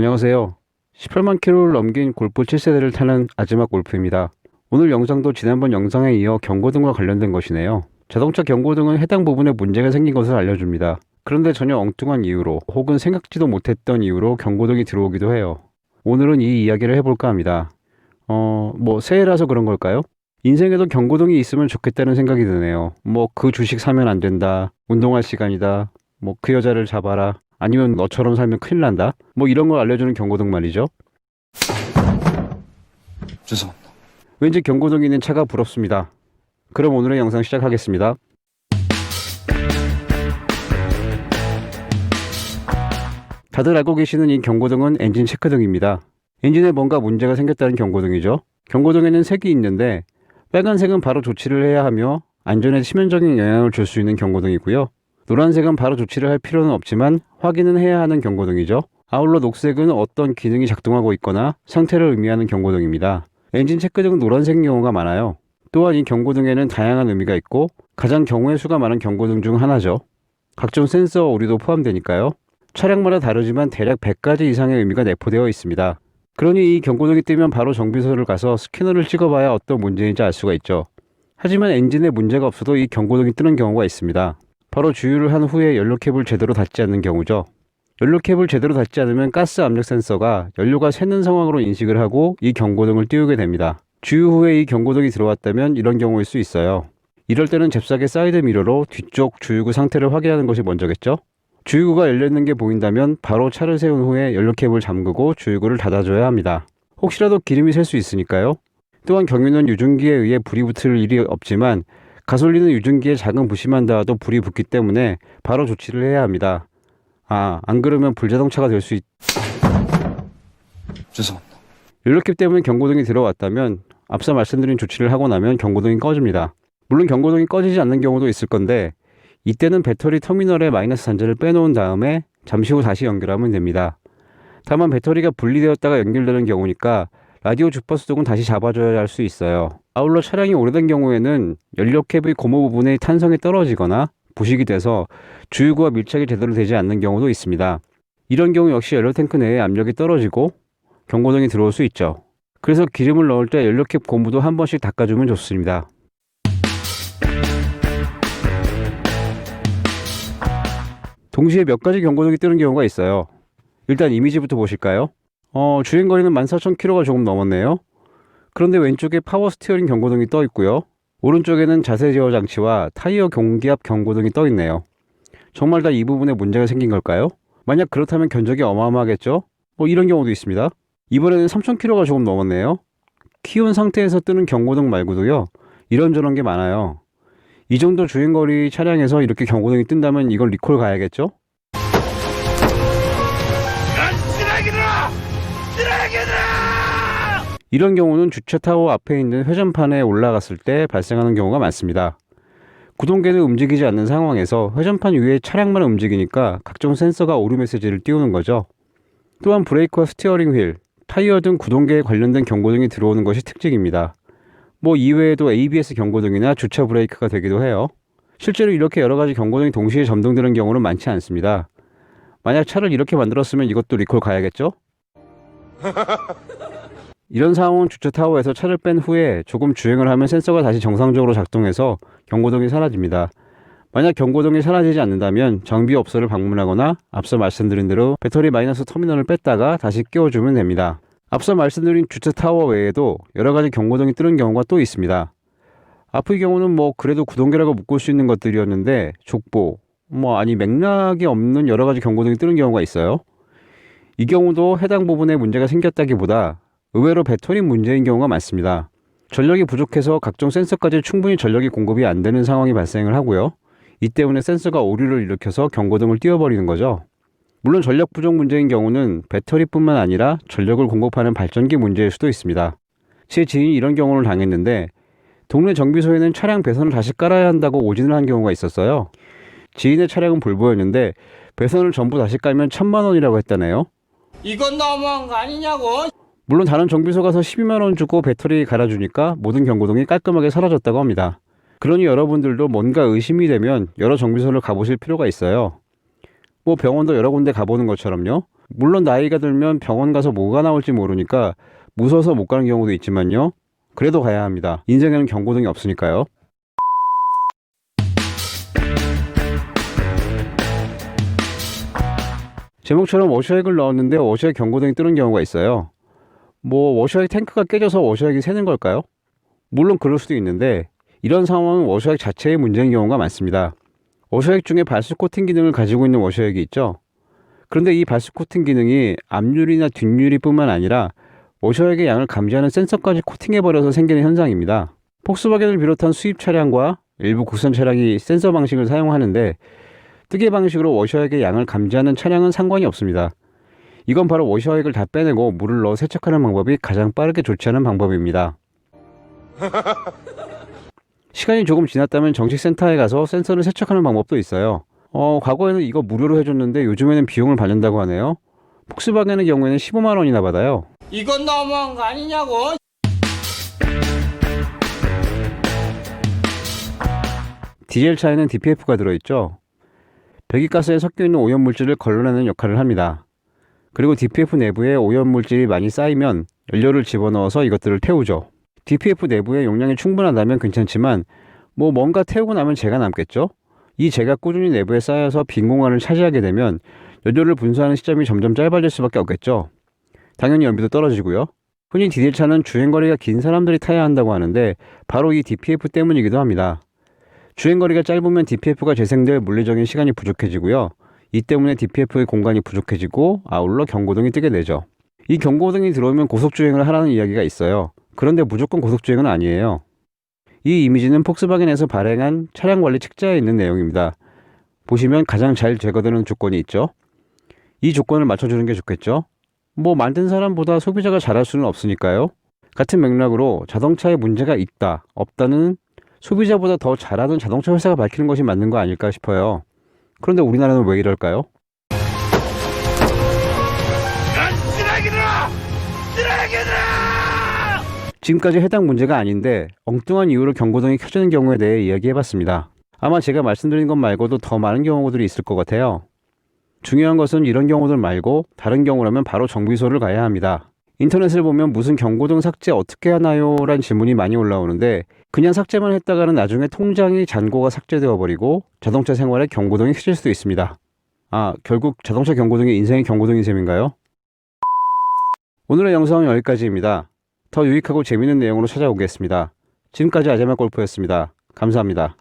안녕하세요. 18만 킬로를 넘긴 골프 7세대를 타는 아즈막 골프입니다. 오늘 영상도 지난번 영상에 이어 경고등과 관련된 것이네요. 자동차 경고등은 해당 부분에 문제가 생긴 것을 알려줍니다. 그런데 전혀 엉뚱한 이유로 혹은 생각지도 못했던 이유로 경고등이 들어오기도 해요. 오늘은 이 이야기를 해볼까 합니다. 새해라서 그런 걸까요? 인생에도 경고등이 있으면 좋겠다는 생각이 드네요. 그 주식 사면 안 된다, 운동할 시간이다, 그 여자를 잡아라, 아니면 너처럼 살면 큰일 난다, 이런 걸 알려주는 경고등 말이죠. 죄송합니다. 왠지 경고등이 있는 차가 부럽습니다. 그럼 오늘의 영상 시작하겠습니다. 다들 알고 계시는 이 경고등은 엔진 체크등입니다. 엔진에 뭔가 문제가 생겼다는 경고등이죠. 경고등에는 색이 있는데 빨간색은 바로 조치를 해야 하며 안전에 치명적인 영향을 줄 수 있는 경고등이고요. 노란색은 바로 조치를 할 필요는 없지만 확인은 해야 하는 경고등이죠. 아울러 녹색은 어떤 기능이 작동하고 있거나 상태를 의미하는 경고등입니다. 엔진 체크등은 노란색인 경우가 많아요. 또한 이 경고등에는 다양한 의미가 있고 가장 경우의 수가 많은 경고등 중 하나죠. 각종 센서 오류도 포함되니까요. 차량마다 다르지만 대략 100가지 이상의 의미가 내포되어 있습니다. 그러니 이 경고등이 뜨면 바로 정비소를 가서 스캐너를 찍어봐야 어떤 문제인지 알 수가 있죠. 하지만 엔진에 문제가 없어도 이 경고등이 뜨는 경우가 있습니다. 바로 주유를 한 후에 연료캡을 제대로 닫지 않는 경우죠. 연료캡을 제대로 닫지 않으면 가스 압력 센서가 연료가 새는 상황으로 인식을 하고 이 경고등을 띄우게 됩니다. 주유 후에 이 경고등이 들어왔다면 이런 경우일 수 있어요. 이럴 때는 잽싸게 사이드 미러로 뒤쪽 주유구 상태를 확인하는 것이 먼저겠죠. 주유구가 열려있는 게 보인다면 바로 차를 세운 후에 연료캡을 잠그고 주유구를 닫아줘야 합니다. 혹시라도 기름이 셀 수 있으니까요. 또한 경유는 유증기에 의해 불이 붙을 일이 없지만 가솔린은 유증기에 작은 부심만 닿아도 불이 붙기 때문에 바로 조치를 해야 합니다. 안 그러면 불자동차가 될 수 죄송합니다. 연료캡 때문에 경고등이 들어왔다면 앞서 말씀드린 조치를 하고 나면 경고등이 꺼집니다. 물론 경고등이 꺼지지 않는 경우도 있을 건데 이때는 배터리 터미널에 마이너스 단자를 빼놓은 다음에 잠시 후 다시 연결하면 됩니다. 다만 배터리가 분리되었다가 연결되는 경우니까 라디오 주파수 등은 다시 잡아줘야 할 수 있어요. 아울러 차량이 오래된 경우에는 연료캡의 고무 부분의 탄성이 떨어지거나 부식이 돼서 주유구와 밀착이 제대로 되지 않는 경우도 있습니다. 이런 경우 역시 연료탱크 내에 압력이 떨어지고 경고등이 들어올 수 있죠. 그래서 기름을 넣을 때 연료캡 고무도 한 번씩 닦아주면 좋습니다. 동시에 몇 가지 경고등이 뜨는 경우가 있어요. 일단 이미지부터 보실까요? 주행거리는 14,000km가 조금 넘었네요. 그런데 왼쪽에 파워 스티어링 경고등이 떠 있고요. 오른쪽에는 자세 제어 장치와 타이어 공기압 경고등이 떠 있네요. 정말 다 이 부분에 문제가 생긴 걸까요? 만약 그렇다면 견적이 어마어마하겠죠? 이런 경우도 있습니다. 이번에는 3,000km가 조금 넘었네요. 키운 상태에서 뜨는 경고등 말고도요, 이런저런 게 많아요. 이 정도 주행거리 차량에서 이렇게 경고등이 뜬다면 이건 리콜 가야겠죠? 이런 경우는 주차 타워 앞에 있는 회전판에 올라갔을 때 발생하는 경우가 많습니다. 구동계는 움직이지 않는 상황에서 회전판 위에 차량만 움직이니까 각종 센서가 오류 메시지를 띄우는 거죠. 또한 브레이크와 스티어링 휠, 타이어 등 구동계에 관련된 경고등이 들어오는 것이 특징입니다. 이외에도 ABS 경고등이나 주차 브레이크가 되기도 해요. 실제로 이렇게 여러가지 경고등이 동시에 점등되는 경우는 많지 않습니다. 만약 차를 이렇게 만들었으면 이것도 리콜 가야겠죠? 이런 상황은 주차 타워에서 차를 뺀 후에 조금 주행을 하면 센서가 다시 정상적으로 작동해서 경고등이 사라집니다. 만약 경고등이 사라지지 않는다면 정비업소를 방문하거나 앞서 말씀드린 대로 배터리 마이너스 터미널을 뺐다가 다시 끼워주면 됩니다. 앞서 말씀드린 주차 타워 외에도 여러가지 경고등이 뜨는 경우가 또 있습니다. 앞의 경우는 그래도 구동계라고 묶을 수 있는 것들이었는데 족보, 맥락이 없는 여러가지 경고등이 뜨는 경우가 있어요. 이 경우도 해당 부분에 문제가 생겼다기보다 의외로 배터리 문제인 경우가 많습니다. 전력이 부족해서 각종 센서까지 충분히 전력이 공급이 안 되는 상황이 발생을 하고요. 이 때문에 센서가 오류를 일으켜서 경고등을 띄워버리는 거죠. 물론 전력 부족 문제인 경우는 배터리뿐만 아니라 전력을 공급하는 발전기 문제일 수도 있습니다. 제 지인이 이런 경우를 당했는데 동네 정비소에는 차량 배선을 다시 깔아야 한다고 오진을 한 경우가 있었어요. 지인의 차량은 볼보였는데 배선을 전부 다시 깔면 1,000만 원이라고 했다네요. 이건 너무한 거 아니냐고? 물론 다른 정비소 가서 12만 원 주고 배터리 갈아주니까 모든 경고등이 깔끔하게 사라졌다고 합니다. 그러니 여러분들도 뭔가 의심이 되면 여러 정비소를 가보실 필요가 있어요. 병원도 여러 군데 가보는 것처럼요. 물론 나이가 들면 병원 가서 뭐가 나올지 모르니까 무서워서 못 가는 경우도 있지만요. 그래도 가야 합니다. 인생에는 경고등이 없으니까요. 제목처럼 워셔액을 넣었는데 워셔액 경고등이 뜨는 경우가 있어요. 뭐 워셔액 탱크가 깨져서 워셔액이 새는 걸까요? 물론 그럴 수도 있는데 이런 상황은 워셔액 자체의 문제인 경우가 많습니다. 워셔액 중에 발수 코팅 기능을 가지고 있는 워셔액이 있죠. 그런데 이 발수 코팅 기능이 앞유리나 뒷유리뿐만 아니라 워셔액의 양을 감지하는 센서까지 코팅해버려서 생기는 현상입니다. 폭스바겐을 비롯한 수입 차량과 일부 국산 차량이 센서 방식을 사용하는데 뜨개 방식으로 워셔액의 양을 감지하는 차량은 상관이 없습니다. 이건 바로 워셔액을 다 빼내고 물을 넣어 세척하는 방법이 가장 빠르게 조치하는 방법입니다. 시간이 조금 지났다면 정식센터에 가서 센서를 세척하는 방법도 있어요. 과거에는 이거 무료로 해줬는데 요즘에는 비용을 받는다고 하네요. 폭스바겐의 경우에는 15만 원이나 받아요. 이건 너무한 거 아니냐고. 디젤 차에는 DPF가 들어있죠. 배기가스에 섞여있는 오염물질을 걸러내는 역할을 합니다. 그리고 DPF 내부에 오염물질이 많이 쌓이면 연료를 집어넣어서 이것들을 태우죠. DPF 내부의 용량이 충분하다면 괜찮지만 뭔가 태우고 나면 재가 남겠죠. 이 재가 꾸준히 내부에 쌓여서 빈 공간을 차지하게 되면 연료를 분수하는 시점이 점점 짧아질 수밖에 없겠죠. 당연히 연비도 떨어지고요. 흔히 디젤차는 주행거리가 긴 사람들이 타야 한다고 하는데 바로 이 DPF 때문이기도 합니다. 주행거리가 짧으면 DPF가 재생될 물리적인 시간이 부족해지고요. 이 때문에 DPF의 공간이 부족해지고 아울러 경고등이 뜨게 되죠. 이 경고등이 들어오면 고속주행을 하라는 이야기가 있어요. 그런데 무조건 고속주행은 아니에요. 이 이미지는 폭스바겐에서 발행한 차량관리 책자에 있는 내용입니다. 보시면 가장 잘 제거되는 조건이 있죠. 이 조건을 맞춰주는 게 좋겠죠. 만든 사람보다 소비자가 잘할 수는 없으니까요. 같은 맥락으로 자동차에 문제가 있다, 없다는 소비자보다 더 잘하는 자동차 회사가 밝히는 것이 맞는 거 아닐까 싶어요. 그런데 우리나라는 왜 이럴까요? 지금까지 해당 문제가 아닌데 엉뚱한 이유로 경고등이 켜지는 경우에 대해 이야기해봤습니다. 아마 제가 말씀드린 것 말고도 더 많은 경우들이 있을 것 같아요. 중요한 것은 이런 경우들 말고 다른 경우라면 바로 정비소를 가야 합니다. 인터넷을 보면 무슨 경고등 삭제 어떻게 하나요? 란 질문이 많이 올라오는데 그냥 삭제만 했다가는 나중에 통장의 잔고가 삭제되어 버리고 자동차 생활에 경고등이 켜질 수도 있습니다. 결국 자동차 경고등이 인생의 경고등인 셈인가요? 오늘의 영상은 여기까지입니다. 더 유익하고 재미있는 내용으로 찾아오겠습니다. 지금까지 아재마 골프였습니다. 감사합니다.